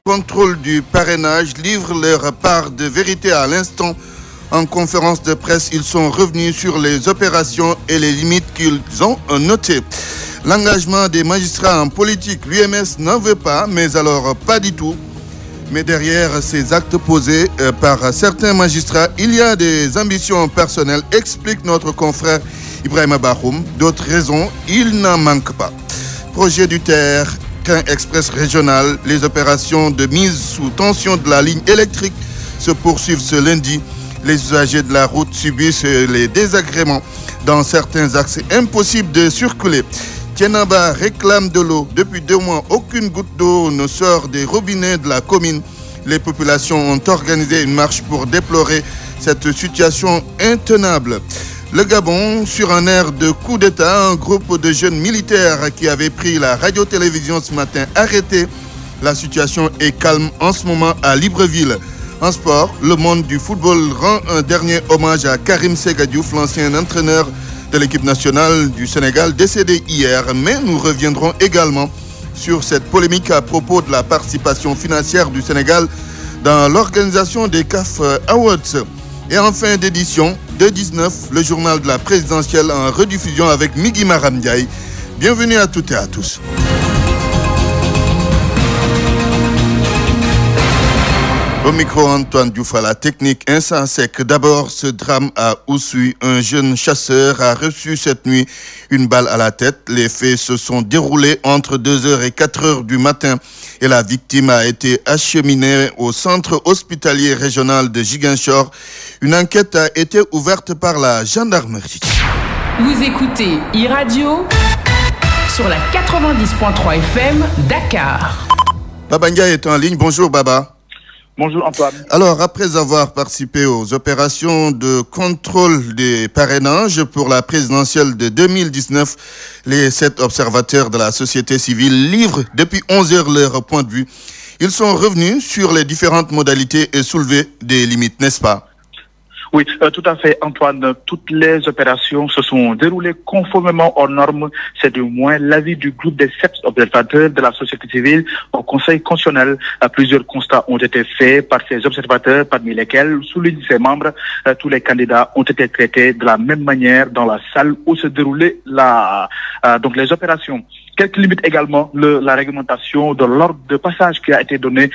contrôle du parrainage livrent leur part de vérité à l'instant. En conférence de presse, ils sont revenus sur les opérations et les limites qu'ils ont notées. L'engagement des magistrats en politique, l'UMS n'en veut pas, mais alors pas du tout. Mais derrière ces actes posés par certains magistrats, il y a des ambitions personnelles, explique notre confrère Ibrahima Bahoum. D'autres raisons, il n'en manque pas. Projet du TER, train express régional, les opérations de mise sous tension de la ligne électrique se poursuivent ce lundi. Les usagers de la route subissent les désagréments dans certains axes. Impossible de circuler. Tienaba réclame de l'eau. Depuis 2 mois, aucune goutte d'eau ne sort des robinets de la commune. Les populations ont organisé une marche pour déplorer cette situation intenable. Le Gabon, sur un air de coup d'État, un groupe de jeunes militaires qui avaient pris la radio-télévision ce matin arrêté. La situation est calme en ce moment à Libreville. En sport, le monde du football rend un dernier hommage à Karim Séga Diouf, l'ancien entraîneur de l'équipe nationale du Sénégal, décédé hier. Mais nous reviendrons également sur cette polémique à propos de la participation financière du Sénégal dans l'organisation des CAF Awards. Et en fin d'édition, de 19, le journal de la présidentielle en rediffusion avec Migui Maram Ndiaye. Bienvenue à toutes et à tous. Au micro, Antoine Diouf à la technique Insensec. D'abord, ce drame à Oussouye. Un jeune chasseur a reçu cette nuit une balle à la tête. Les faits se sont déroulés entre 2h et 4h du matin. Et la victime a été acheminée au centre hospitalier régional de Ziguinchor. Une enquête a été ouverte par la gendarmerie. Vous écoutez e-radio sur la 90.3 FM Dakar. Baba Ndiaye est en ligne. Bonjour Baba. Bonjour Antoine. Alors, après avoir participé aux opérations de contrôle des parrainages pour la présidentielle de 2019, les 7 observateurs de la société civile livrent depuis 11 heures leur point de vue. Ils sont revenus sur les différentes modalités et soulevé des limites, n'est-ce pas? Oui, tout à fait, Antoine. Toutes les opérations se sont déroulées conformément aux normes. C'est du moins l'avis du groupe des 7 observateurs de la société civile au Conseil constitutionnel. Plusieurs constats ont été faits par ces observateurs, parmi lesquels, soulignent ses membres, tous les candidats ont été traités de la même manière dans la salle où se déroulaient donc les opérations. Quelques limites également, la réglementation de l'ordre de passage qui a été donné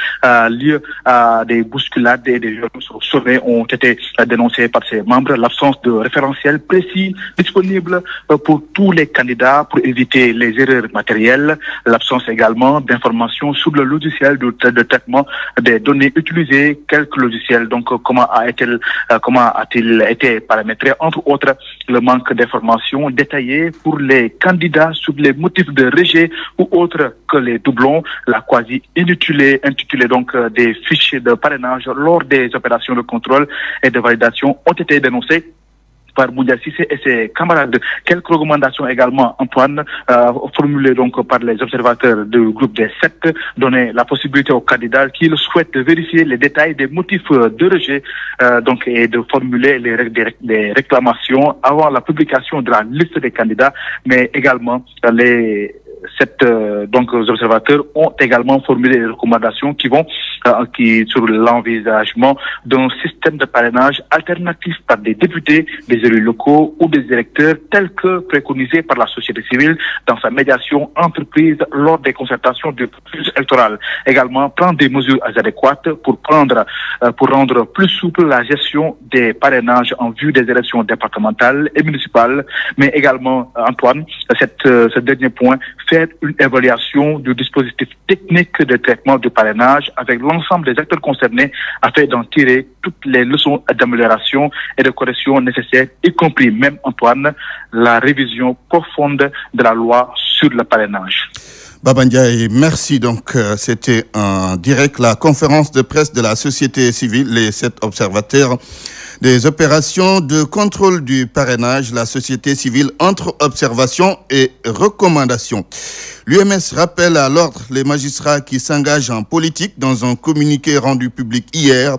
lieu à des bousculades et des violences au sommet ont été dénoncées par ses membres. L'absence de référentiel précis disponible pour tous les candidats pour éviter les erreurs matérielles. L'absence également d'informations sur le logiciel de traitement des données utilisées. Quelques logiciels, donc comment a-t-il été paramétré, entre autres le manque d'informations détaillées pour les candidats sur les motifs de rejet ou autres que les doublons, la quasi-intitulée donc des fichiers de parrainage lors des opérations de contrôle et de validation ont été dénoncés par Moudia Sissé et ses camarades. Quelques recommandations également, Antoine, formulées donc par les observateurs du groupe des 7, donner la possibilité aux candidats qui le souhaitent de vérifier les détails des motifs de rejet et de formuler les réclamations avant la publication de la liste des candidats, mais également les 7 observateurs ont également formulé des recommandations qui vont sur l'envisagement d'un système de parrainage alternatif par des députés, des élus locaux ou des électeurs tels que préconisés par la société civile dans sa médiation entreprise lors des concertations du processus électoral. Également, prendre des mesures adéquates pour rendre plus souple la gestion des parrainages en vue des élections départementales et municipales, mais également, Antoine, ce dernier point, faire une évaluation du dispositif technique de traitement du parrainage avec l'ensemble des acteurs concernés afin d'en tirer toutes les leçons d'amélioration et de correction nécessaires, y compris même, Antoine, la révision profonde de la loi sur le parrainage. Baba Ndiaye, merci. Donc, c'était en direct la conférence de presse de la société civile, les 7 observateurs des opérations de contrôle du parrainage, la société civile entre observations et recommandations. L'UMS rappelle à l'ordre les magistrats qui s'engagent en politique dans un communiqué rendu public hier.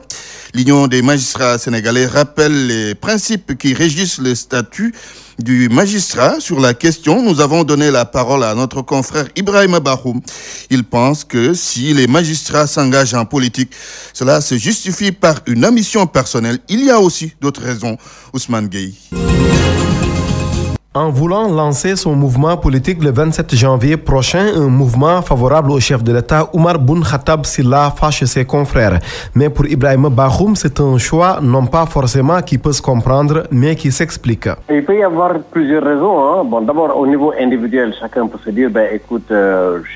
L'Union des magistrats sénégalais rappelle les principes qui régissent le statut du magistrat. Sur la question, nous avons donné la parole à notre confrère Ibrahima Bahoum. Il pense que si les magistrats s'engagent en politique, cela se justifie par une ambition personnelle. Il y a aussi d'autres raisons. Ousmane Gueye. En voulant lancer son mouvement politique le 27 janvier prochain, un mouvement favorable au chef de l'État, Oumar Boun Khattab Silla, fâche ses confrères. Mais pour Ibrahima Bahoum, c'est un choix non pas forcément qui peut se comprendre, mais qui s'explique. Il peut y avoir plusieurs raisons. Bon, d'abord, au niveau individuel, chacun peut se dire, écoute,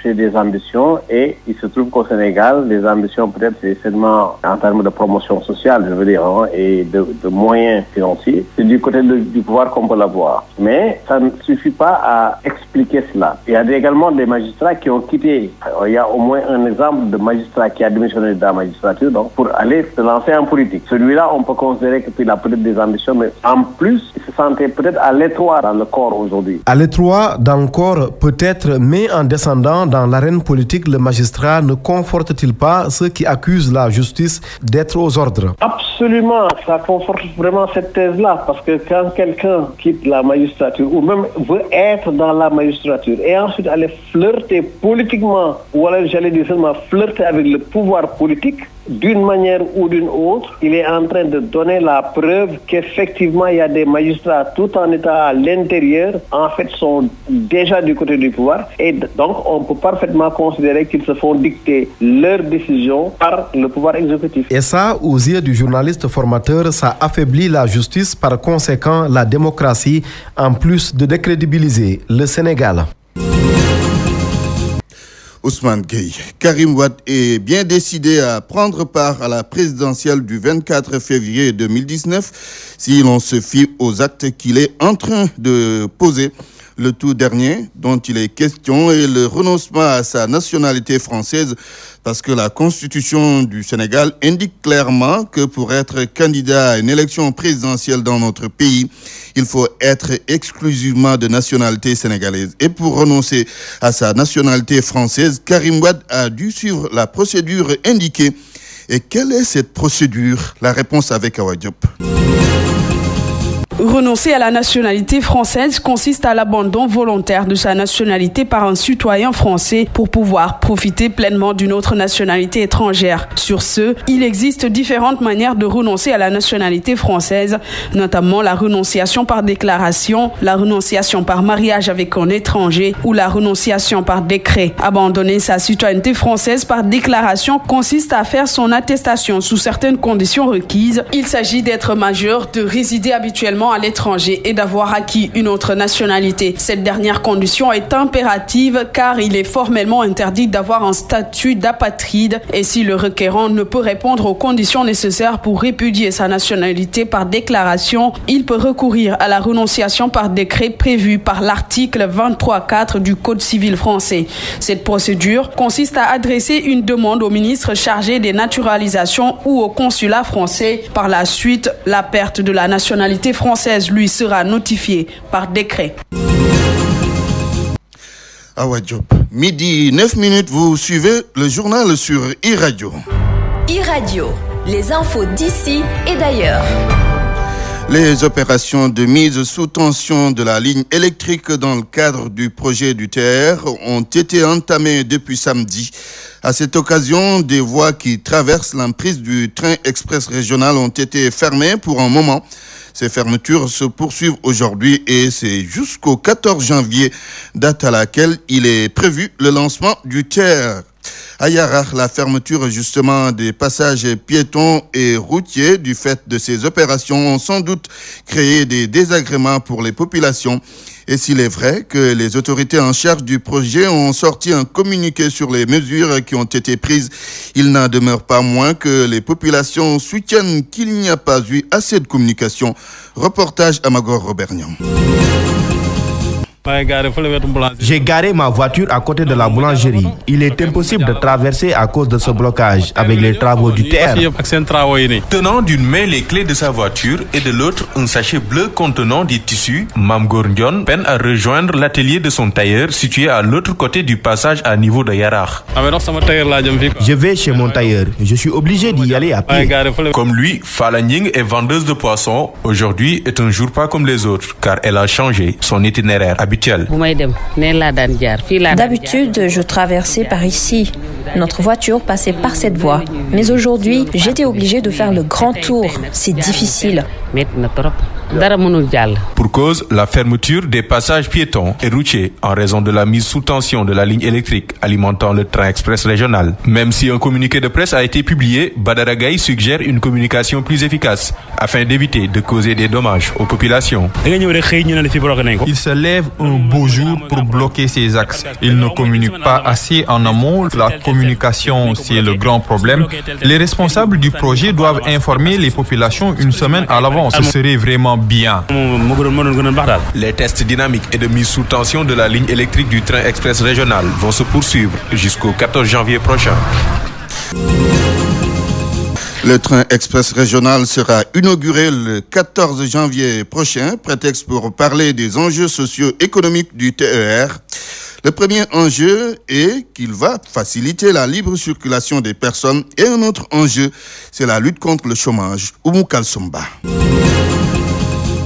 j'ai des ambitions et il se trouve qu'au Sénégal, les ambitions peut-être c'est seulement en termes de promotion sociale, je veux dire, et de moyens financiers. C'est du côté du pouvoir qu'on peut l'avoir. Mais ça ne suffit pas à expliquer cela. Il y a également des magistrats qui ont quitté. Il y a au moins un exemple de magistrat qui a démissionné de la magistrature donc pour aller se lancer en politique. Celui-là, on peut considérer qu'il a peut-être des ambitions, mais en plus, il se sentait peut-être à l'étroit dans le corps aujourd'hui. À l'étroit dans le corps, peut-être, mais en descendant dans l'arène politique, le magistrat ne conforte-t-il pas ceux qui accusent la justice d'être aux ordres? Absolument, ça conforte vraiment cette thèse-là, parce que quand quelqu'un quitte la magistrature, ou même veut être dans la magistrature et ensuite aller flirter politiquement, ou alors j'allais dire seulement flirter avec le pouvoir politique, d'une manière ou d'une autre, il est en train de donner la preuve qu'effectivement il y a des magistrats tout en étant à l'intérieur, en fait sont déjà du côté du pouvoir et donc on peut parfaitement considérer qu'ils se font dicter leurs décisions par le pouvoir exécutif. Et ça, aux yeux du journaliste formateur, ça affaiblit la justice, par conséquent la démocratie, en plus de décrédibiliser le Sénégal. Ousmane Gueye. Karim Wade est bien décidé à prendre part à la présidentielle du 24 février 2019 si l'on se fie aux actes qu'il est en train de poser. Le tout dernier dont il est question est le renoncement à sa nationalité française parce que la Constitution du Sénégal indique clairement que pour être candidat à une élection présidentielle dans notre pays, il faut être exclusivement de nationalité sénégalaise. Et pour renoncer à sa nationalité française, Karim Wade a dû suivre la procédure indiquée. Et quelle est cette procédure? La réponse avec Awa Diop. Renoncer à la nationalité française consiste à l'abandon volontaire de sa nationalité par un citoyen français pour pouvoir profiter pleinement d'une autre nationalité étrangère. Sur ce, il existe différentes manières de renoncer à la nationalité française, notamment la renonciation par déclaration, la renonciation par mariage avec un étranger ou la renonciation par décret. Abandonner sa citoyenneté française par déclaration consiste à faire son attestation sous certaines conditions requises. Il s'agit d'être majeur, de résider habituellement à l'étranger et d'avoir acquis une autre nationalité. Cette dernière condition est impérative car il est formellement interdit d'avoir un statut d'apatride et si le requérant ne peut répondre aux conditions nécessaires pour répudier sa nationalité par déclaration, il peut recourir à la renonciation par décret prévue par l'article 23.4 du Code civil français. Cette procédure consiste à adresser une demande au ministre chargé des naturalisations ou au consulat français. Par la suite, la perte de la nationalité française lui sera notifiée par décret. Awa Diop. Midi 9 minutes, vous suivez le journal sur e-Radio. e-Radio, les infos d'ici et d'ailleurs. Les opérations de mise sous tension de la ligne électrique dans le cadre du projet du TER ont été entamées depuis samedi. À cette occasion, des voies qui traversent l'emprise du train express régional ont été fermées pour un moment. Ces fermetures se poursuivent aujourd'hui et c'est jusqu'au 14 janvier, date à laquelle il est prévu le lancement du TER. À Yarar, la fermeture justement des passages piétons et routiers du fait de ces opérations ont sans doute créé des désagréments pour les populations. Et s'il est vrai que les autorités en charge du projet ont sorti un communiqué sur les mesures qui ont été prises, il n'en demeure pas moins que les populations soutiennent qu'il n'y a pas eu assez de communication. Reportage à Magor Robernian. J'ai garé ma voiture à côté de la boulangerie. Il est impossible de traverser à cause de ce blocage avec les travaux du TER. Tenant d'une main les clés de sa voiture et de l'autre un sachet bleu contenant des tissus, Mam Gournion peine à rejoindre l'atelier de son tailleur situé à l'autre côté du passage à niveau de Yarakh. Je vais chez mon tailleur. Je suis obligé d'y aller à pied. Comme lui, Falanying est vendeuse de poissons. Aujourd'hui est un jour pas comme les autres car elle a changé son itinéraire habituel. D'habitude, je traversais par ici. Notre voiture passait par cette voie. Mais aujourd'hui, j'étais obligé de faire le grand tour. C'est difficile. Pour cause, la fermeture des passages piétons et routiers en raison de la mise sous tension de la ligne électrique alimentant le train express régional. Même si un communiqué de presse a été publié, Badara Gaye suggère une communication plus efficace afin d'éviter de causer des dommages aux populations. Il se lève un beau jour pour bloquer ces axes. Il ne communique pas assez en amont. La communication, c'est le grand problème. Les responsables du projet doivent informer les populations une semaine à l'avance. Ce serait vraiment bien. Les tests dynamiques et de mise sous tension de la ligne électrique du train express régional vont se poursuivre jusqu'au 14 janvier prochain. Le train express régional sera inauguré le 14 janvier prochain, prétexte pour parler des enjeux socio-économiques du TER. Le premier enjeu est qu'il va faciliter la libre circulation des personnes et un autre enjeu, c'est la lutte contre le chômage. Oumou Kalsomba.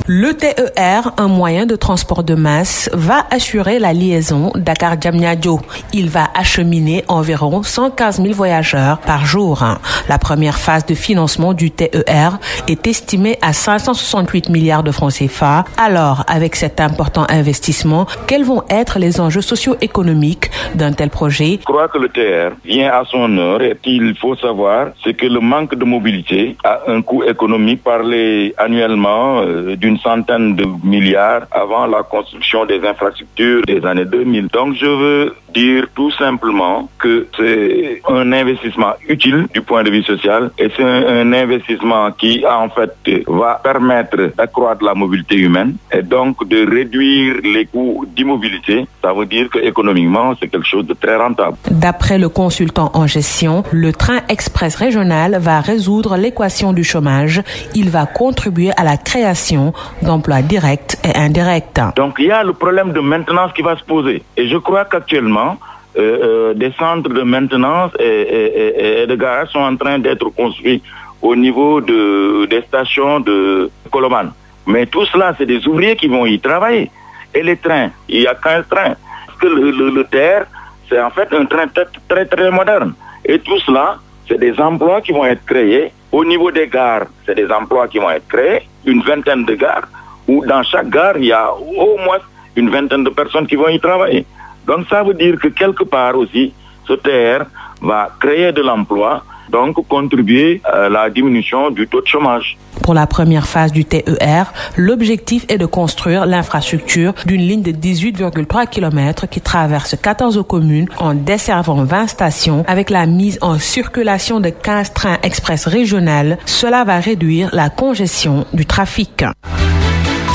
Le TER, un moyen de transport de masse, va assurer la liaison Dakar-Diamniadio. Il va acheminer environ 115 000 voyageurs par jour. La première phase de financement du TER est estimée à 568 milliards de francs CFA. Alors, avec cet important investissement, quels vont être les enjeux socio-économiques d'un tel projet? Je crois que le TER vient à son heure et qu'il faut savoir, c'est que le manque de mobilité a un coût économique parlé annuellement d'une centaine de milliards avant la construction des infrastructures des années 2000. Donc je veux dire tout simplement que c'est un investissement utile du point de vue social et c'est un investissement qui en fait va permettre d'accroître la mobilité humaine et donc de réduire les coûts d'immobilité. Ça veut dire que économiquement c'est quelque chose de très rentable. D'après le consultant en gestion, le train express régional va résoudre l'équation du chômage. Il va contribuer à la création d'emplois directs et indirects. Donc il y a le problème de maintenance qui va se poser. Et je crois qu'actuellement, des centres de maintenance et de garage sont en train d'être construits au niveau des stations de Colomane. Mais tout cela, c'est des ouvriers qui vont y travailler. Et les trains, il y a 15 trains. Parce que le TER, c'est en fait un train très, très moderne. Et tout cela, c'est des emplois qui vont être créés. Au niveau des gares, c'est des emplois qui vont être créés, une vingtaine de gares, où dans chaque gare, il y a au moins une vingtaine de personnes qui vont y travailler. Donc ça veut dire que quelque part aussi, ce TER va créer de l'emploi, donc contribuer à la diminution du taux de chômage. Pour la première phase du TER, l'objectif est de construire l'infrastructure d'une ligne de 18,3 km qui traverse 14 communes en desservant 20 stations avec la mise en circulation de 15 trains express régionaux. Cela va réduire la congestion du trafic.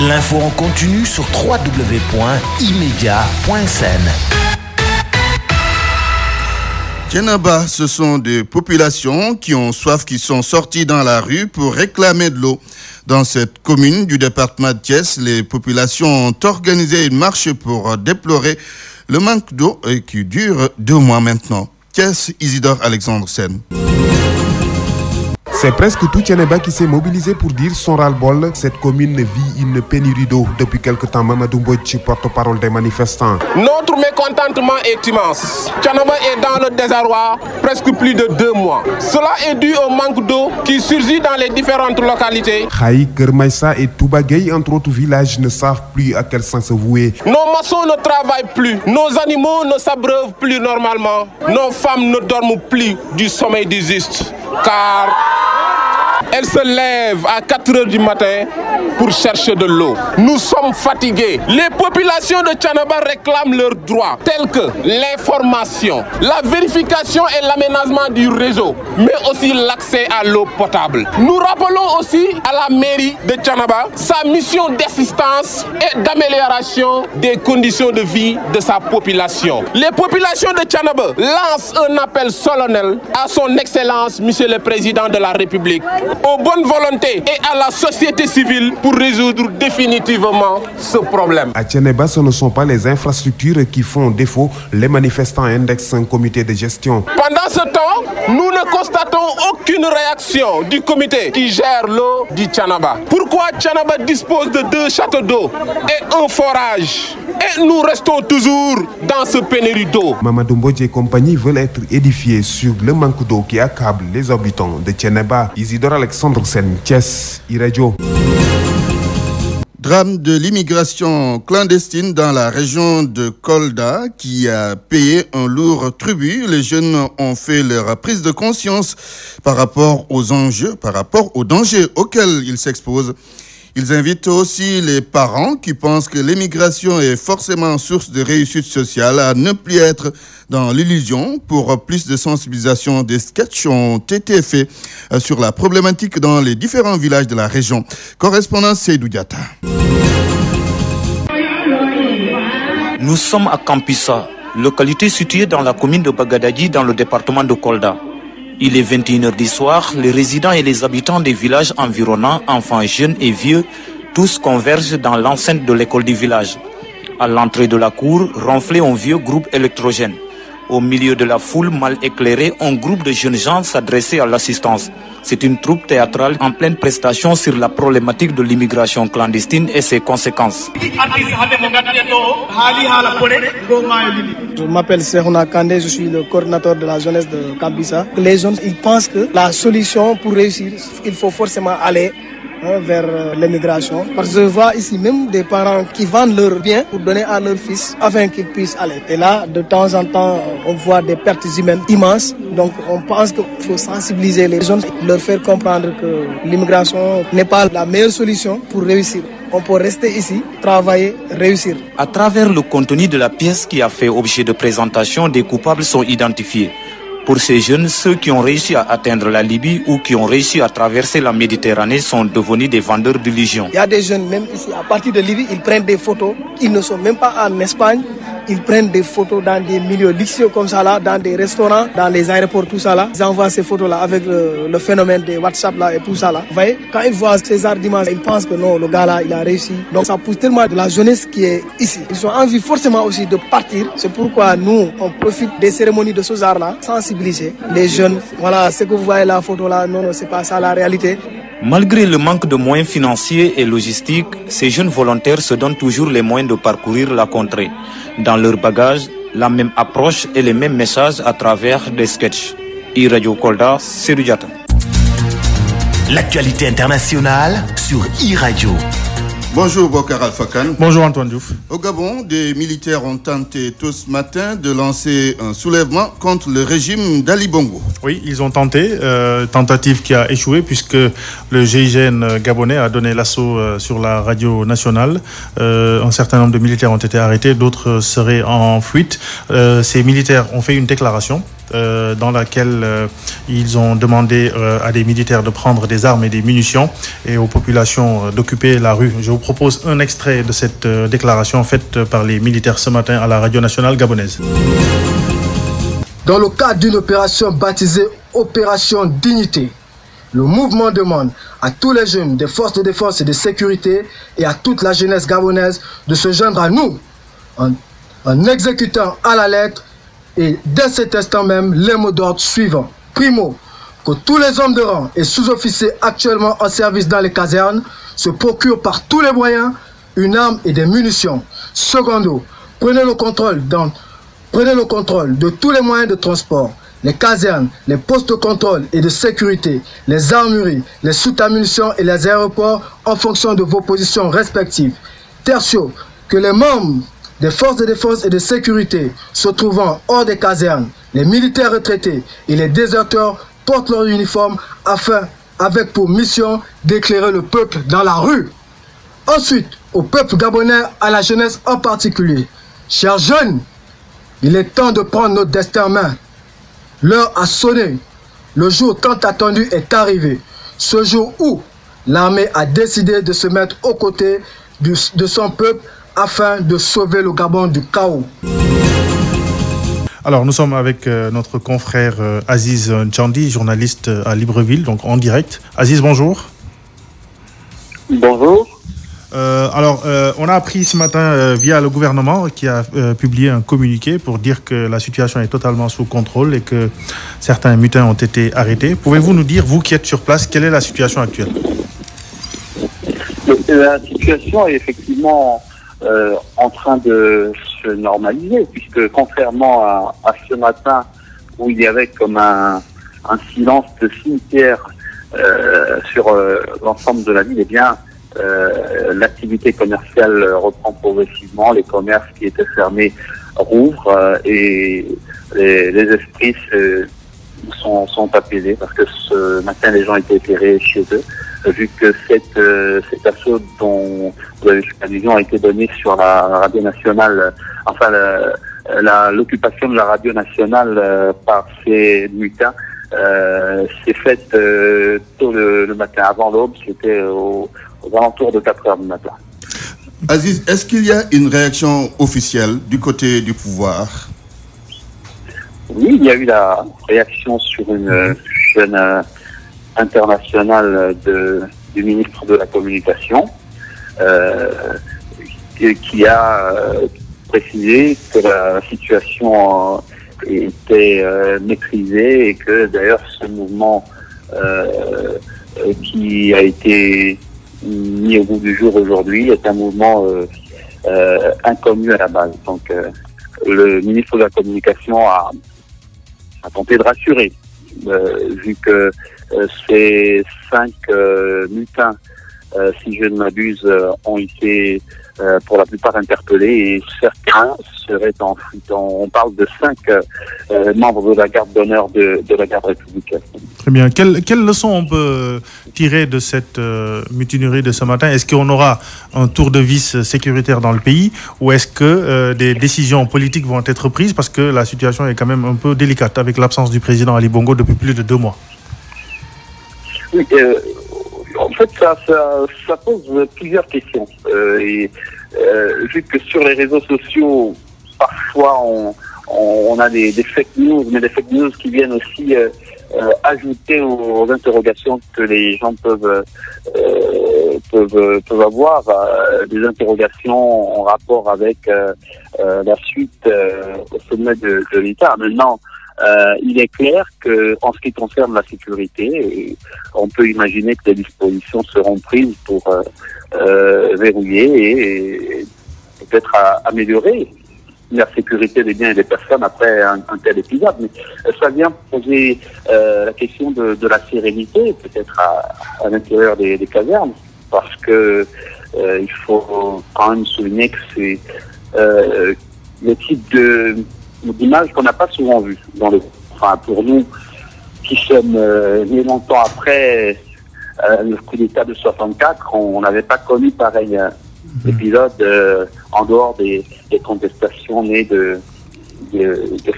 L'info en continu sur www.immedia.sn. Tienaba, ce sont des populations qui ont soif, qui sont sorties dans la rue pour réclamer de l'eau. Dans cette commune du département de Thiès, les populations ont organisé une marche pour déplorer le manque d'eau qui dure 2 mois maintenant. Thiès, Isidore Alexandre Sen. C'est presque tout Tienaba qui s'est mobilisé pour dire son ras-le-bol. Cette commune vit une pénurie d'eau depuis quelque temps. Mamadou Mbodji, porte-parole des manifestants. Notre mécontentement est immense. Tienaba est dans le désarroi presque plus de 2 mois. Cela est dû au manque d'eau qui surgit dans les différentes localités. Khaï, Kermaïsa et Toubagay, entre autres villages, ne savent plus à quel sens se vouer. Nos maçons ne travaillent plus. Nos animaux ne s'abreuvent plus normalement. Nos femmes ne dorment plus du sommeil du juste. Car elles se lèvent à 4 h du matin pour chercher de l'eau. Nous sommes fatigués. Les populations de Thiénaba réclament leurs droits, tels que l'information, la vérification et l'aménagement du réseau, mais aussi l'accès à l'eau potable. Nous rappelons aussi à la mairie de Thiénaba sa mission d'assistance et d'amélioration des conditions de vie de sa population. Les populations de Thiénaba lancent un appel solennel à son Excellence, Monsieur le Président de la République, aux bonnes volontés et à la société civile pour résoudre définitivement ce problème. À Thiénaba, ce ne sont pas les infrastructures qui font défaut. Les manifestants indexent un comité de gestion. Pendant ce temps, nous ne constatons aucune réaction du comité qui gère l'eau du Thiénaba. Pourquoi Thiénaba dispose de 2 châteaux d'eau et un forage? Et nous restons toujours dans ce pénurie d'eau. Mamadou Mbodji et compagnie veulent être édifiés sur le manque d'eau qui accable les habitants de Thiénaba. Isidore Alexandre Sen, Thiès, iRadio. Drame de l'immigration clandestine dans la région de Kolda qui a payé un lourd tribut. Les jeunes ont fait leur prise de conscience par rapport aux enjeux, par rapport aux dangers auxquels ils s'exposent. Ils invitent aussi les parents qui pensent que l'immigration est forcément source de réussite sociale à ne plus être dans l'illusion. Pour plus de sensibilisation, des sketchs ont été faits sur la problématique dans les différents villages de la région. Correspondant Seydou Diata. Nous sommes à Kampissa, localité située dans la commune de Bagadadi dans le département de Kolda. Il est 21h du soir, les résidents et les habitants des villages environnants, enfants, jeunes et vieux, tous convergent dans l'enceinte de l'école du village. À l'entrée de la cour, ronflait un vieux groupe électrogène. Au milieu de la foule mal éclairée, un groupe de jeunes gens s'adressait à l'assistance. C'est une troupe théâtrale en pleine prestation sur la problématique de l'immigration clandestine et ses conséquences. Je m'appelle Serona Kandé, je suis le coordinateur de la jeunesse de Kampissa. Les jeunes, ils pensent que la solution pour réussir, il faut forcément aller vers l'immigration. Parce que je vois ici même des parents qui vendent leurs biens pour donner à leurs fils afin qu'ils puissent aller. Et là, de temps en temps, on voit des pertes humaines immenses. Donc on pense qu'il faut sensibiliser les jeunes, leur faire comprendre que l'immigration n'est pas la meilleure solution pour réussir. On peut rester ici, travailler, réussir. À travers le contenu de la pièce qui a fait objet de présentation, des coupables sont identifiés. Pour ces jeunes, ceux qui ont réussi à atteindre la Libye ou qui ont réussi à traverser la Méditerranée sont devenus des vendeurs d'illusions. Il y a des jeunes, même ici, à partir de Libye, ils prennent des photos. Ils ne sont même pas en Espagne. Ils prennent des photos dans des milieux luxueux comme ça là, dans des restaurants, dans les aéroports, tout ça là. Ils envoient ces photos là avec le phénomène des WhatsApp là et tout ça là. Vous voyez, quand ils voient ces arguments, ils pensent que non, le gars là, il a réussi. Donc ça pousse tellement de la jeunesse qui est ici. Ils ont envie forcément aussi de partir. C'est pourquoi nous, on profite des cérémonies de ce genre là, sensibiliser les jeunes. Voilà, ce que vous voyez la photo là, non, c'est pas ça la réalité. Malgré le manque de moyens financiers et logistiques, ces jeunes volontaires se donnent toujours les moyens de parcourir la contrée. Dans leur bagage, la même approche et les mêmes messages à travers des sketchs. iRadio Kolda, Seydou Diata. L'actualité internationale sur iRadio. Bonjour Bokar Alfakan. Bonjour Antoine Diouf. Au Gabon, des militaires ont tenté tôt ce matin de lancer un soulèvement contre le régime d'Ali Bongo. Oui, ils ont tenté, tentative qui a échoué puisque le GIGN gabonais a donné l'assaut sur la radio nationale. Un certain nombre de militaires ont été arrêtés, d'autres seraient en fuite. Ces militaires ont fait une déclaration dans laquelle ils ont demandé à des militaires de prendre des armes et des munitions et aux populations d'occuper la rue. Je vous propose un extrait de cette déclaration faite par les militaires ce matin à la radio nationale gabonaise. Dans le cadre d'une opération baptisée Opération Dignité, le mouvement demande à tous les jeunes des forces de défense et de sécurité et à toute la jeunesse gabonaise de se joindre à nous en exécutant à la lettre et dès cet instant même les mots d'ordre suivants. Primo, que tous les hommes de rang et sous-officiers actuellement en service dans les casernes se procurent par tous les moyens une arme et des munitions. Secondo, prenez le contrôle de tous les moyens de transport, les casernes, les postes de contrôle et de sécurité, les armureries, les soutes à munitions et les aéroports en fonction de vos positions respectives. Tertio, que les membres des forces de défense et de sécurité se trouvant hors des casernes, les militaires retraités et les déserteurs portent leur uniforme avec pour mission d'éclairer le peuple dans la rue. Ensuite, au peuple gabonais, à la jeunesse en particulier. Chers jeunes, il est temps de prendre notre destin en main. L'heure a sonné. Le jour tant attendu est arrivé. Ce jour où l'armée a décidé de se mettre aux côtés de son peuple afin de sauver le Gabon du chaos. Alors, nous sommes avec notre confrère Aziz Ndjandi, journaliste à Libreville, donc en direct. Aziz, bonjour. Bonjour. On a appris ce matin via le gouvernement qui a publié un communiqué pour dire que la situation est totalement sous contrôle et que certains mutins ont été arrêtés. Pouvez-vous nous dire, vous qui êtes sur place, quelle est la situation actuelle? La situation est effectivement en train de se normaliser, puisque contrairement à ce matin où il y avait comme un silence de cimetière sur l'ensemble de la ville, eh bien l'activité commerciale reprend progressivement, les commerces qui étaient fermés rouvrent et les esprits sont apaisés parce que ce matin les gens étaient éclairés chez eux, vu que cet assaut dont vous avez fait allusion a été donné sur la radio nationale, enfin l'occupation de la radio nationale par ces mutins s'est faite tôt le matin, avant l'aube, c'était aux alentours de 4 heures du matin. Aziz, est-ce qu'il y a une réaction officielle du côté du pouvoir? Oui, il y a eu la réaction sur une chaîne internationale du ministre de la Communication qui a précisé que la situation était maîtrisée et que d'ailleurs ce mouvement qui a été mis au bout du jour aujourd'hui est un mouvement inconnu à la base. Donc le ministre de la Communication a tenté de rassurer, vu que ces 5 mutins, si je ne m'abuse, ont été pour la plupart interpellés et certains seraient en fuite. On parle de 5 membres de la garde d'honneur de la garde républicaine. Très bien. Quelle leçon on peut tirer de cette mutinerie de ce matin? Est-ce qu'on aura un tour de vis sécuritaire dans le pays ou est-ce que des décisions politiques vont être prises parce que la situation est quand même un peu délicate avec l'absence du président Ali Bongo depuis plus de 2 mois? Oui, en fait, ça pose plusieurs questions. Vu que sur les réseaux sociaux, parfois on a des fake news, mais des fake news qui viennent aussi ajouter aux interrogations que les gens peuvent avoir, des interrogations en rapport avec la suite au sommet de l'État. Maintenant, il est clair que, en ce qui concerne la sécurité, on peut imaginer que des dispositions seront prises pour verrouiller et peut-être améliorer la sécurité des biens et des personnes après un tel épisode. Mais ça vient poser la question de la sérénité, peut-être à l'intérieur des casernes, parce que il faut quand même souligner que c'est le type d'image qu'on n'a pas souvent vu pour nous qui sommes nés longtemps après le coup d'État de 64, on n'avait pas connu pareil épisode en dehors des contestations nées de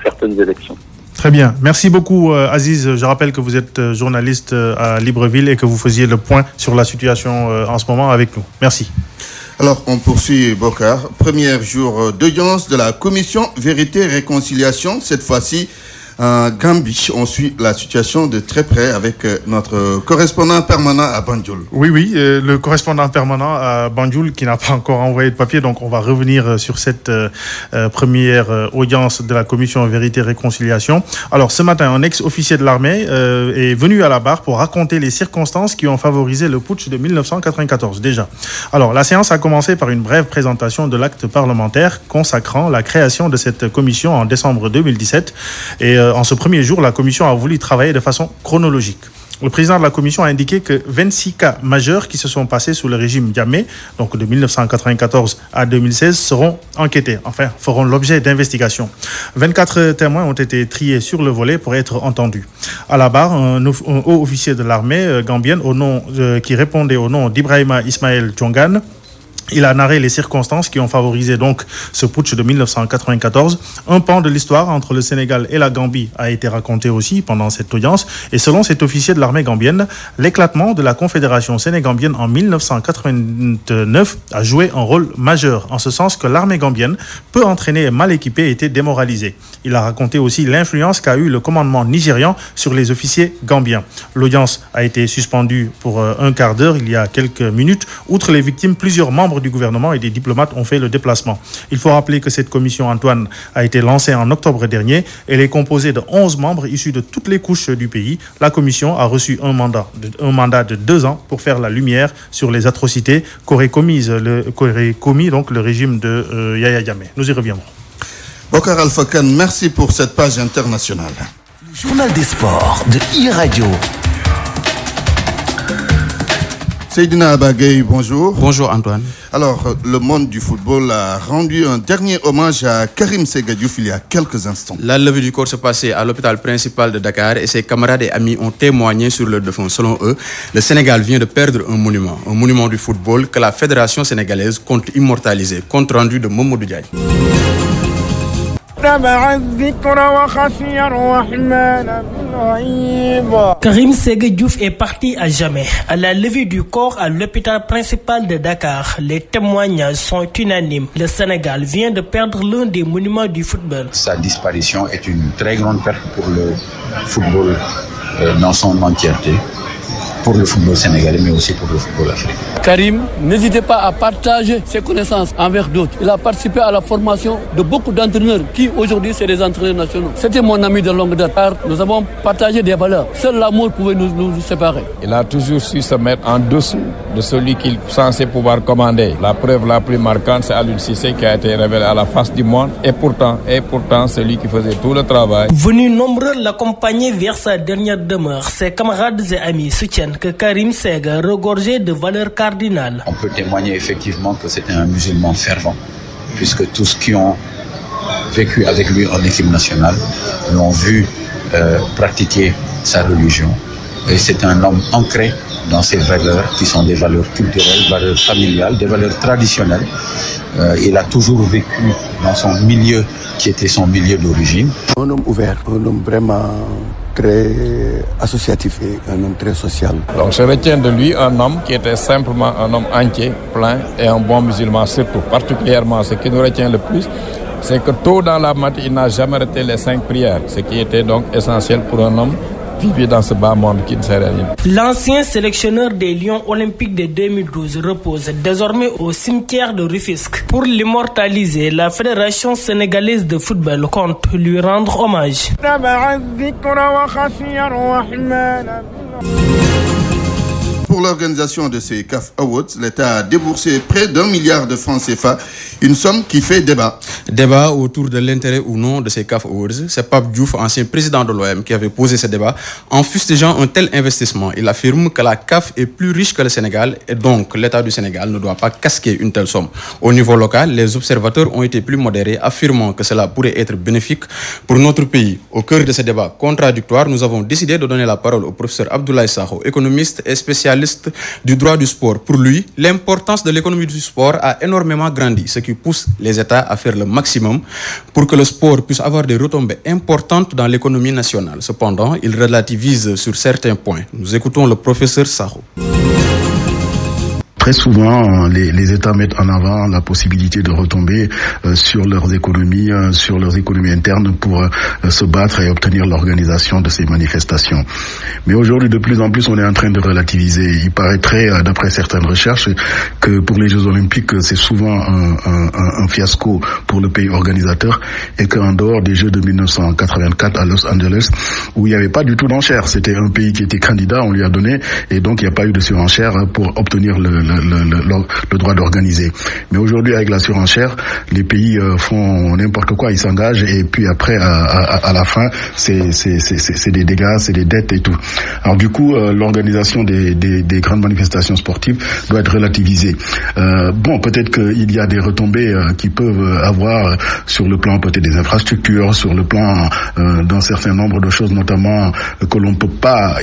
certaines élections. Très bien. Merci beaucoup Aziz. Je rappelle que vous êtes journaliste à Libreville et que vous faisiez le point sur la situation en ce moment avec nous. Merci. Alors, on poursuit, Bokar. Premier jour d'audience de la commission Vérité et Réconciliation. Cette fois-ci, en Gambie, on suit la situation de très près avec notre correspondant permanent à Banjul. Oui, le correspondant permanent à Banjul qui n'a pas encore envoyé de papier. Donc, on va revenir sur cette première audience de la commission Vérité et Réconciliation. Alors, ce matin, un ex-officier de l'armée est venu à la barre pour raconter les circonstances qui ont favorisé le putsch de 1994 déjà. Alors, la séance a commencé par une brève présentation de l'acte parlementaire consacrant la création de cette commission en décembre 2017. Et en ce premier jour, la commission a voulu travailler de façon chronologique. Le président de la commission a indiqué que 26 cas majeurs qui se sont passés sous le régime Jammeh, donc de 1994 à 2016, seront enquêtés, enfin feront l'objet d'investigations. 24 témoins ont été triés sur le volet pour être entendus. À la barre, un haut officier de l'armée gambienne qui répondait au nom d'Ibrahima Ismaël Djongan Il a narré les circonstances qui ont favorisé donc ce putsch de 1994. Un pan de l'histoire entre le Sénégal et la Gambie a été raconté aussi pendant cette audience. Et selon cet officier de l'armée gambienne, l'éclatement de la Confédération sénégambienne en 1989 a joué un rôle majeur, en ce sens que l'armée gambienne, peu entraînée et mal équipée, était démoralisée. Il a raconté aussi l'influence qu'a eu le commandement nigérian sur les officiers gambiens. L'audience a été suspendue pour un quart d'heure il y a quelques minutes. Outre les victimes, plusieurs membres du gouvernement et des diplomates ont fait le déplacement. Il faut rappeler que cette commission, Antoine, a été lancée en octobre dernier. Elle est composée de 11 membres issus de toutes les couches du pays. La commission a reçu un mandat de 2 ans pour faire la lumière sur les atrocités qu'aurait commis donc le régime de Yaya Jammeh. Nous y reviendrons. Bokar Alpha Khan, merci pour cette page internationale. Le journal des sports de iRadio. Seydina Abagay, bonjour. Bonjour Antoine. Alors, le monde du football a rendu un dernier hommage à Karim Séga Diouf il y a quelques instants. La levée du corps se passait à l'hôpital principal de Dakar et ses camarades et amis ont témoigné sur leur défunt. Selon eux, le Sénégal vient de perdre un monument du football que la Fédération sénégalaise compte immortaliser. Compte rendu de Mamadou Diaye. Karim Séga Diouf est parti à jamais. À la levée du corps à l'hôpital principal de Dakar, les témoignages sont unanimes. Le Sénégal vient de perdre l'un des monuments du football. Sa disparition est une très grande perte pour le football dans son entièreté, pour le football sénégalais, mais aussi pour le football africain. Karim n'hésitait pas à partager ses connaissances envers d'autres. Il a participé à la formation de beaucoup d'entraîneurs qui aujourd'hui sont des entraîneurs nationaux. C'était mon ami de longue date. Nous avons partagé des valeurs. Seul l'amour pouvait nous séparer. Il a toujours su se mettre en dessous de celui qu'il est censé pouvoir commander. La preuve la plus marquante, c'est Aliou Cissé qui a été révélé à la face du monde. Et pourtant, celui qui faisait tout le travail. Venus nombreux l'accompagner vers sa dernière demeure, ses camarades et amis soutiennent que Karim Séga regorgeait de valeurs cardinales. On peut témoigner effectivement que c'était un musulman fervent, puisque tous ceux qui ont vécu avec lui en équipe nationale l'ont vu pratiquer sa religion. Et c'est un homme ancré dans ses valeurs, qui sont des valeurs culturelles, valeurs familiales, des valeurs traditionnelles. Il a toujours vécu dans son milieu, qui était son milieu d'origine. Un homme ouvert, un homme vraiment très associatif et un homme très social. Donc je retiens de lui un homme qui était simplement un homme entier, plein et un bon musulman surtout. Particulièrement, ce qui nous retient le plus, c'est que tôt dans la matinée, il n'a jamais arrêté les 5 prières, ce qui était donc essentiel pour un homme vivant dans ce bas monde qui ne sait rien. L'ancien sélectionneur des Lions olympiques de 2012 repose désormais au cimetière de Rufisque. Pour l'immortaliser, la Fédération sénégalaise de football compte lui rendre hommage. Pour l'organisation de ces CAF Awards, l'État a déboursé près d'1 milliard de francs CFA, une somme qui fait débat. Débat autour de l'intérêt ou non de ces CAF Awards. C'est Pape Diouf, ancien président de l'OM, qui avait posé ce débat en fustigeant un tel investissement. Il affirme que la CAF est plus riche que le Sénégal et donc l'État du Sénégal ne doit pas casquer une telle somme. Au niveau local, les observateurs ont été plus modérés, affirmant que cela pourrait être bénéfique pour notre pays. Au cœur de ce débat contradictoire, nous avons décidé de donner la parole au professeur Abdoulaye Sakho, économiste et spécialiste du droit du sport. Pour lui, l'importance de l'économie du sport a énormément grandi, ce qui pousse les États à faire le maximum pour que le sport puisse avoir des retombées importantes dans l'économie nationale. Cependant, il relativise sur certains points. Nous écoutons le professeur Sakho. Très souvent, les États mettent en avant la possibilité de retomber sur leurs économies internes pour se battre et obtenir l'organisation de ces manifestations. Mais aujourd'hui, de plus en plus, on est en train de relativiser. Il paraîtrait, d'après certaines recherches, que pour les Jeux Olympiques, c'est souvent un fiasco pour le pays organisateur et qu'en dehors des Jeux de 1984 à Los Angeles, où il n'y avait pas du tout d'enchère, c'était un pays qui était candidat, on lui a donné, et donc il n'y a pas eu de surenchère pour obtenir le droit d'organiser. Mais aujourd'hui, avec la surenchère, les pays font n'importe quoi, ils s'engagent et puis après, à la fin, c'est des dégâts, c'est des dettes et tout. Alors du coup, l'organisation des grandes manifestations sportives doit être relativisée. Bon, peut-être qu'il y a des retombées qui peuvent avoir sur le plan peut-être des infrastructures, sur le plan d'un certain nombre de choses, notamment que l'on ne peut pas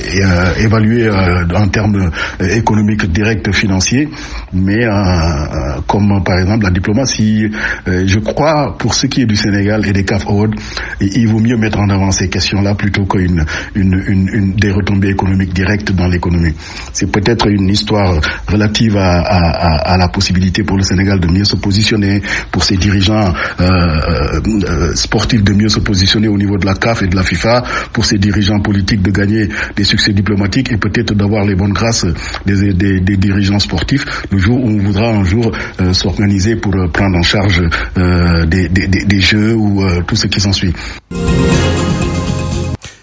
évaluer en termes économiques directs financiers. métier, mais comme par exemple la diplomatie. Je crois, pour ce qui est du Sénégal et des CAF Awards, il vaut mieux mettre en avant ces questions-là plutôt qu'une des retombées économiques directes dans l'économie. C'est peut-être une histoire relative à la possibilité pour le Sénégal de mieux se positionner, pour ses dirigeants sportifs de mieux se positionner au niveau de la CAF et de la FIFA, pour ses dirigeants politiques de gagner des succès diplomatiques et peut-être d'avoir les bonnes grâces des dirigeants sportifs le jour où on voudra un jour s'organiser pour prendre en charge des jeux ou tout ce qui s'ensuit.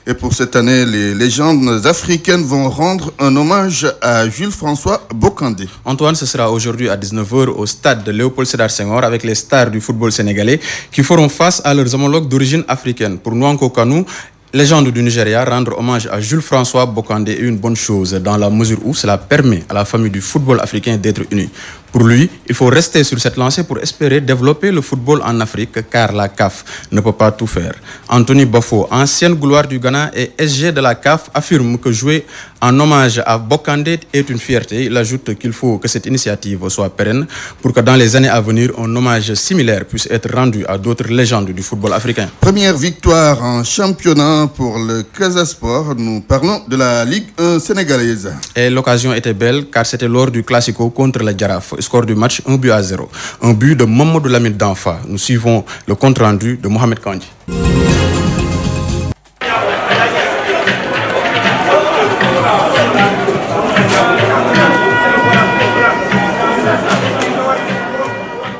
Et pour cette année, les légendes africaines vont rendre un hommage à Jules-François Bocandé. Antoine, ce sera aujourd'hui à 19h au stade de Léopold Sédar Senghor avec les stars du football sénégalais qui feront face à leurs homologues d'origine africaine. Pour Nwankwo Kanu, légende du Nigeria, rendre hommage à Jules-François Bocandé est une bonne chose dans la mesure où cela permet à la famille du football africain d'être unie. Pour lui, il faut rester sur cette lancée pour espérer développer le football en Afrique car la CAF ne peut pas tout faire. Anthony Bafo, ancienne gloire du Ghana et SG de la CAF, affirme que jouer en hommage à Bocandé est une fierté. Il ajoute qu'il faut que cette initiative soit pérenne pour que dans les années à venir, un hommage similaire puisse être rendu à d'autres légendes du football africain. Première victoire en championnat pour le Casa Sport. Nous parlons de la Ligue 1 sénégalaise. Et l'occasion était belle car c'était lors du Classico contre la Jaraaf. Score du match 1-0. Un but de Mamadou Lamine Danfa. Nous suivons le compte-rendu de Mohamed Kandji.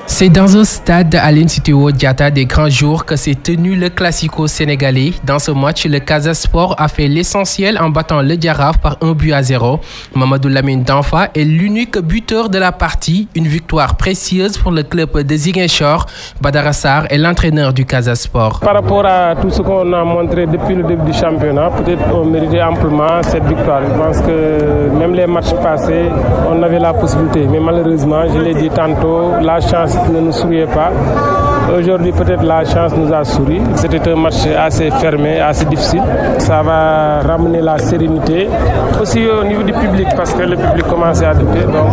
C'est dans un stade Aline Sitoé Diatta des grands jours que s'est tenu le Classico sénégalais. Dans ce match, le Casa Sport a fait l'essentiel en battant le Jaraaf par 1-0. Mamadou Lamine Danfa est l'unique buteur de la partie. Une victoire précieuse pour le club de Ziguinchor. Badara Sarr est l'entraîneur du Casa Sport. Par rapport à tout ce qu'on a montré depuis le début du championnat, peut-être on méritait amplement cette victoire. Je pense que même les matchs passés, on avait la possibilité. Mais malheureusement, je l'ai dit tantôt, la chance ne nous souriait pas. Aujourd'hui, peut-être la chance nous a souri. C'était un match assez fermé, assez difficile. Ça va ramener la sérénité. Aussi au niveau du public, parce que le public commence à douter. Donc,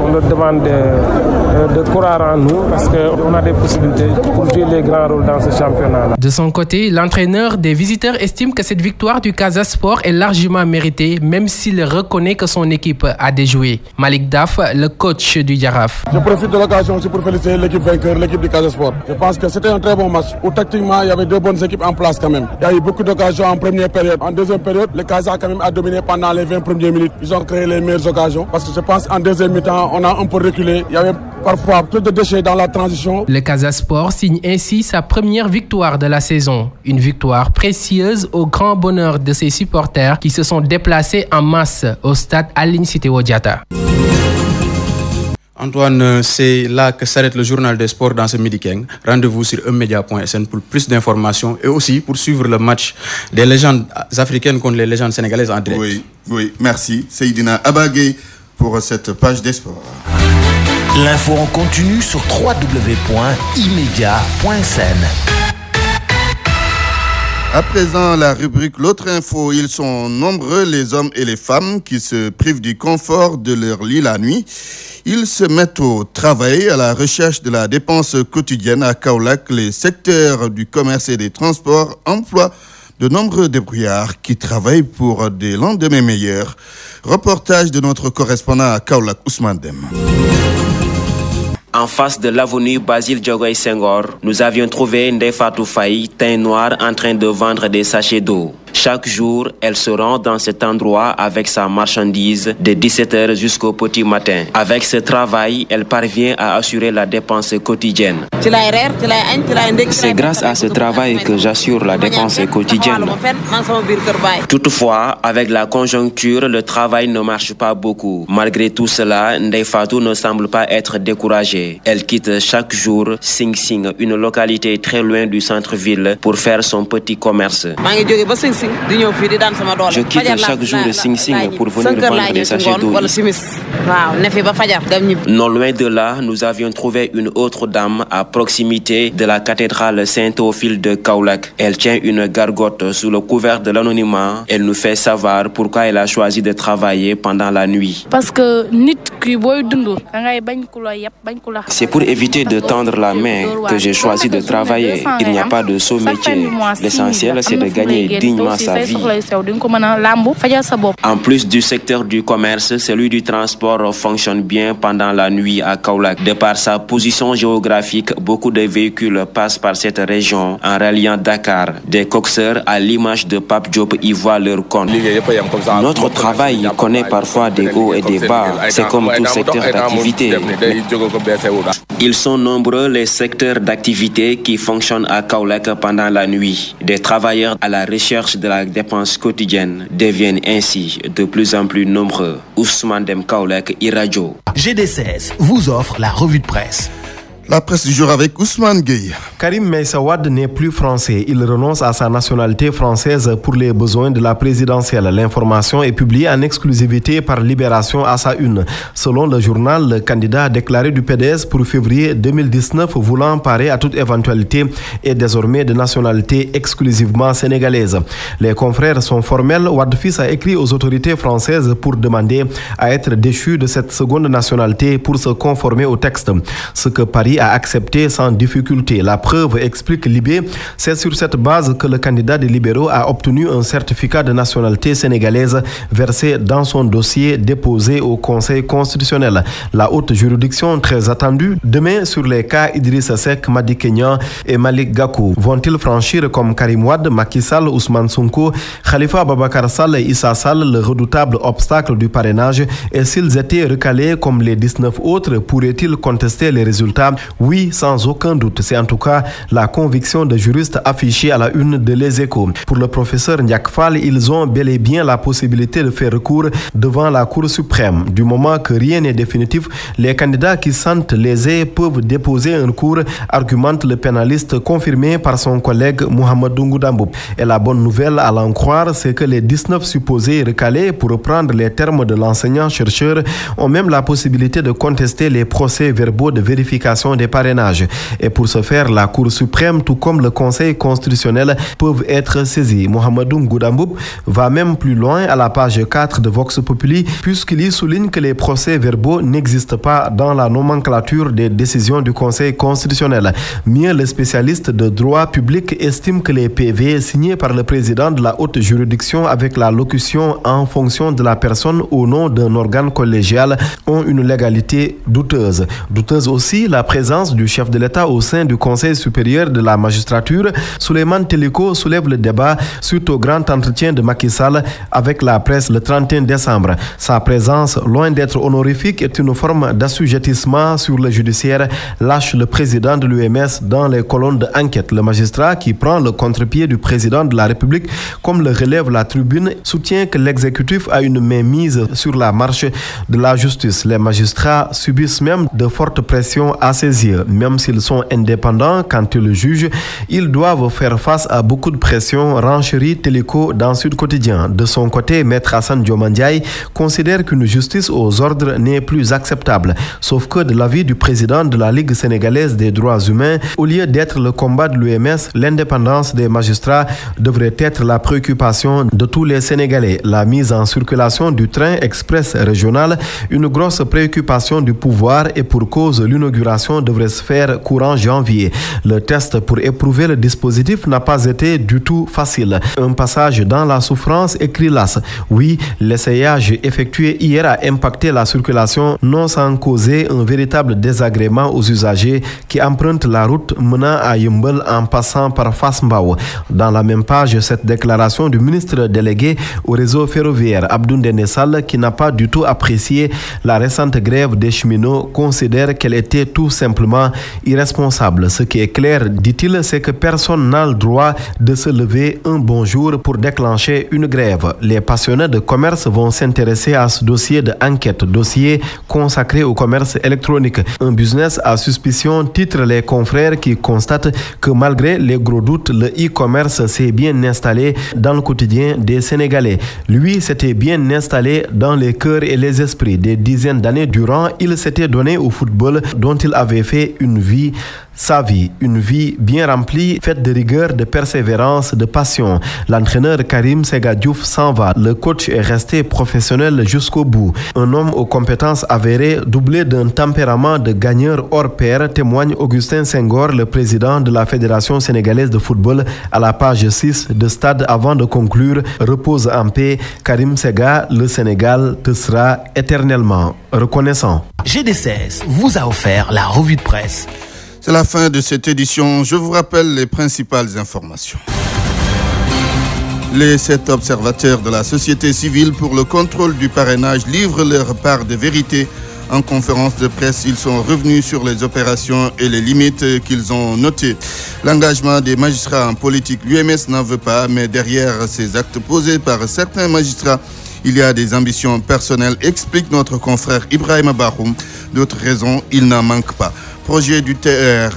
on leur demande de croire en nous, parce qu'on a des possibilités pour jouer les grands rôles dans ce championnat-là. De son côté, l'entraîneur des visiteurs estime que cette victoire du Casa Sport est largement méritée, même s'il reconnaît que son équipe a déjoué. Malik Daf, le coach du Jaraaf. Je profite de l'occasion aussi pour féliciter l'équipe vainqueur, l'équipe du Casa Sport. Je pense que c'était un très bon match où tactiquement il y avait deux bonnes équipes en place quand même. Il y a eu beaucoup d'occasions en première période. En deuxième période, le Casa quand même a dominé pendant les 20 premières minutes. Ils ont créé les meilleures occasions parce que je pense en deuxième mi-temps, on a un peu reculé. Il y avait parfois plus de déchets dans la transition. Le Casa Sport signe ainsi sa première victoire de la saison. Une victoire précieuse au grand bonheur de ses supporters qui se sont déplacés en masse au stade Aline Sitoé Diatta. Antoine, c'est là que s'arrête le journal des sports dans ce Midi King. Rendez-vous sur emedia.sn pour plus d'informations et aussi pour suivre le match des légendes africaines contre les légendes sénégalaises en direct. Oui, merci Seydina Abagé pour cette page des sports. L'info en continu sur www.emedia.sn. À présent, la rubrique L'autre info. Ils sont nombreux, les hommes et les femmes, qui se privent du confort de leur lit la nuit. Ils se mettent au travail à la recherche de la dépense quotidienne. À Kaolack, les secteurs du commerce et des transports emploient de nombreux débrouillards qui travaillent pour des lendemains meilleurs. Reportage de notre correspondant à Kaolack, Ousmane Dem. En face de l'avenue Basile Diogoye Senghor, nous avions trouvé Ndeye Fatou Faye, teint noir, en train de vendre des sachets d'eau. Chaque jour, elle se rend dans cet endroit avec sa marchandise de 17h jusqu'au petit matin. Avec ce travail, elle parvient à assurer la dépense quotidienne. C'est grâce à ce travail que j'assure la dépense quotidienne. Toutefois, avec la conjoncture, le travail ne marche pas beaucoup. Malgré tout cela, Ndeye Fatou ne semble pas être découragée. Elle quitte chaque jour Sing Sing, une localité très loin du centre-ville, pour faire son petit commerce. Je quitte chaque jour le Sing Sing pour venir vendre des sachets d'eau ici. Non loin de là, nous avions trouvé une autre dame à proximité de la cathédrale Saint-Théophile de Kaolack. Elle tient une gargote sous le couvert de l'anonymat. Elle nous fait savoir pourquoi elle a choisi de travailler pendant la nuit. Parce que c'est pour éviter de tendre la main que j'ai choisi de travailler. Il n'y a pas de sot métier. L'essentiel, c'est de gagner dignement sa vie. En plus du secteur du commerce, celui du transport fonctionne bien pendant la nuit à Kaolack. De par sa position géographique, beaucoup de véhicules passent par cette région en ralliant Dakar. Des coxeurs, à l'image de Pape Diop, y voient leur compte. Notre travail connaît parfois des hauts et des bas. C'est comme tout secteur d'activité. Ils sont nombreux les secteurs d'activité qui fonctionnent à Kaolack pendant la nuit. Des travailleurs à la recherche de la dépense quotidienne deviennent ainsi de plus en plus nombreux. Ousmane Dem Kaolack, iRadio. GD16 vous offre la revue de presse. La presse du jour avec Ousmane Gueye. Karim Meïssa Wade n'est plus français. Il renonce à sa nationalité française pour les besoins de la présidentielle. L'information est publiée en exclusivité par Libération à sa une. Selon le journal, le candidat déclaré du PDS pour février 2019 voulant parer à toute éventualité est désormais de nationalité exclusivement sénégalaise. Les confrères sont formels. Wade Fils a écrit aux autorités françaises pour demander à être déchu de cette seconde nationalité pour se conformer au texte. Ce que Paris a accepté sans difficulté. La preuve, explique Libé, c'est sur cette base que le candidat des libéraux a obtenu un certificat de nationalité sénégalaise versé dans son dossier déposé au Conseil constitutionnel. La haute juridiction très attendue demain sur les cas Idrissa Seck, Madi Kenya et Malik Gakou. Vont-ils franchir comme Karim Wade, Macky Sall, Ousmane Sonko, Khalifa Ababakar Sall et Issa Sall le redoutable obstacle du parrainage? Et s'ils étaient recalés comme les 19 autres, pourraient-ils contester les résultats? Oui, sans aucun doute. C'est en tout cas la conviction de juristes affichée à la une de Les Échos. Pour le professeur Ndiak Fall, ils ont bel et bien la possibilité de faire recours devant la Cour suprême. Du moment que rien n'est définitif, les candidats qui sentent lésés peuvent déposer un recours, argumente le pénaliste confirmé par son collègue Mohamed Dungoudambou. Et la bonne nouvelle, à l'en croire, c'est que les 19 supposés recalés, pour reprendre les termes de l'enseignant-chercheur, ont même la possibilité de contester les procès-verbaux de vérification des parrainages. Et pour ce faire, la Cour suprême, tout comme le Conseil constitutionnel, peuvent être saisis. Mohamedou Ngoudambou va même plus loin à la page 4 de Vox Populi, puisqu'il y souligne que les procès-verbaux n'existent pas dans la nomenclature des décisions du Conseil constitutionnel. Mieux, le spécialiste de droit public estime que les PV signés par le président de la haute juridiction avec la locution en fonction de la personne au nom d'un organe collégial ont une légalité douteuse. Douteuse aussi la présence du chef de l'État au sein du Conseil supérieur de la magistrature. Souleymane Teliko soulève le débat suite au grand entretien de Macky Sall avec la presse le 31 décembre. Sa présence, loin d'être honorifique, est une forme d'assujettissement sur le judiciaire, lâche le président de l'UMS dans les colonnes d'enquête. Le magistrat, qui prend le contre-pied du président de la République, comme le relève la tribune, soutient que l'exécutif a une main mise sur la marche de la justice. Les magistrats subissent même de fortes pressions à ses yeux. Même s'ils sont indépendants quand ils jugent, ils doivent faire face à beaucoup de pression, renchérit Téléco dans Sud Quotidien. De son côté, Maître Hassan Diomandiaï considère qu'une justice aux ordres n'est plus acceptable. Sauf que de l'avis du président de la Ligue sénégalaise des droits humains, au lieu d'être le combat de l'UMS, l'indépendance des magistrats devrait être la préoccupation de tous les Sénégalais. La mise en circulation du train express régional, une grosse préoccupation du pouvoir, et pour cause, l'inauguration devrait se faire courant janvier. Le test pour éprouver le dispositif n'a pas été du tout facile. Un passage dans la souffrance, écrit l'AS. Oui, l'essayage effectué hier a impacté la circulation, non sans causer un véritable désagrément aux usagers qui empruntent la route menant à Yumbel en passant par Fass Mbao. Dans la même page, cette déclaration du ministre délégué au réseau ferroviaire, Abdou Ndéné Sall, qui n'a pas du tout apprécié la récente grève des cheminots, considère qu'elle était tout simplement simplement irresponsable. Ce qui est clair, dit-il, c'est que personne n'a le droit de se lever un bon jour pour déclencher une grève. Les passionnés de commerce vont s'intéresser à ce dossier d'enquête, dossier consacré au commerce électronique. Un business à suspicion, titre les confrères qui constatent que malgré les gros doutes, le e-commerce s'est bien installé dans le quotidien des Sénégalais. Lui s'était bien installé dans les cœurs et les esprits. Des dizaines d'années durant, il s'était donné au football dont il avait fait une vie, sa vie, une vie bien remplie, faite de rigueur, de persévérance, de passion. L'entraîneur Karim Sega Diouf s'en va. Le coach est resté professionnel jusqu'au bout. Un homme aux compétences avérées, doublé d'un tempérament de gagneur hors pair, témoigne Augustin Senghor, le président de la Fédération sénégalaise de football, à la page 6 de Stade avant de conclure. Repose en paix, Karim Sega, le Sénégal te sera éternellement reconnaissant. GD16 vous a offert la revue de presse. C'est la fin de cette édition. Je vous rappelle les principales informations. Les 7 observateurs de la société civile pour le contrôle du parrainage livrent leur part de vérité. En conférence de presse, ils sont revenus sur les opérations et les limites qu'ils ont notées. L'engagement des magistrats en politique, l'UMS n'en veut pas, mais derrière ces actes posés par certains magistrats, il y a des ambitions personnelles, explique notre confrère Ibrahim Bahoum. D'autres raisons, il n'en manque pas. Projet du TR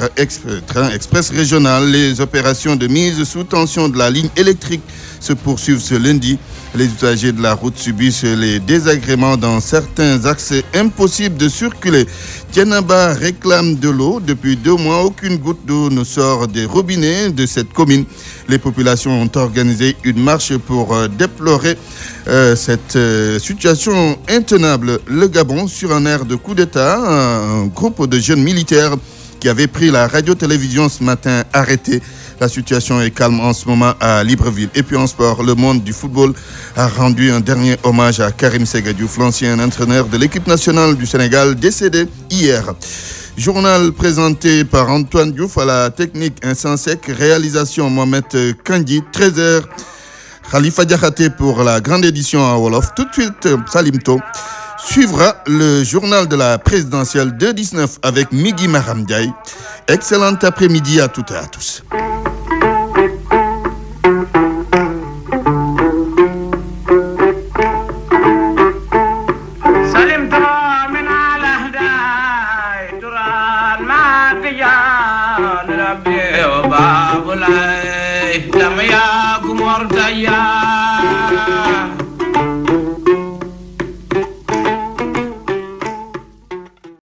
Train Express Régional, les opérations de mise sous tension de la ligne électrique se poursuivent ce lundi. Les usagers de la route subissent les désagréments dans certains axes, impossible de circuler. Tianaba réclame de l'eau. Depuis 2 mois, aucune goutte d'eau ne sort des robinets de cette commune. Les populations ont organisé une marche pour déplorer cette situation intenable. Le Gabon, sur un air de coup d'État, un groupe de jeunes militaires qui avaient pris la radio-télévision ce matin arrêté. La situation est calme en ce moment à Libreville. Et puis en sport, le monde du football a rendu un dernier hommage à Karim Sega Diouf, l'ancien entraîneur de l'équipe nationale du Sénégal, décédé hier. Journal présenté par Antoine Diouf à la technique Insensec, réalisation Mohamed Kandi, 13h. Khalifa Diakhaté pour la grande édition à Wolof. Tout de suite, Salimto. Suivra le journal de la présidentielle de 19 avec Migui Maram Ndiaye. Excellent après-midi à toutes et à tous. لم يكن مرتيا